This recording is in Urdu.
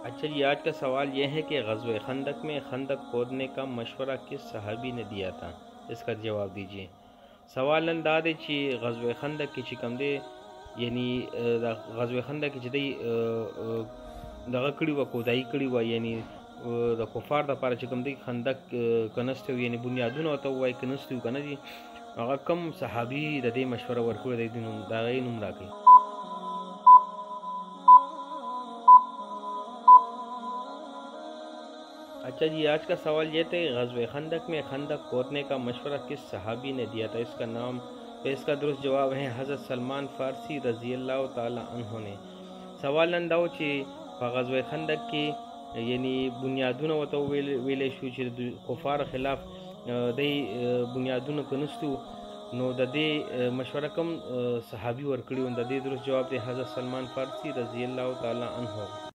اچھا جی، آج کا سوال یہ ہے کہ غزوہ خندق میں خندق کھودنے کا مشورہ کس صحابی نے دیا تھا؟ اس کا جواب دیجیے۔ سوال نن دا دی چې غزوه خندق کې چې کوم دی، یعنی د غزوه خندق کې چې دی دغه کړي وه، کودایي کړي وه، یعنی د کفار دپاره چې کوم دی خندق کنستی وو، یعنی بنیادونه ورته ووایي کنستی وو که نه دي، هغه کوم صحابي د دې مشوره ورکړې دی، د هغې نوم راکړئ. اچھا جی، آج کا سوال یہ تھا غزوہ خندق میں خندق کھودنے کا مشورہ کس صحابی نے دیا تھا؟ اس کا درست جواب ہے حضرت سلمان فارسی رضی اللہ تعالی عنہ نے. سوال نن دا و چې په غزوه خندق کې یعنی بنیادونه ورته ویلی شو چې د کفارو خلاف دی بنیادونه کنستو، نو د دې مشوره کوم صحابي ورکړي و؟ د دې درست جواب دی حضرت سلمان فارسی رضی اللہ تعالی عنہ.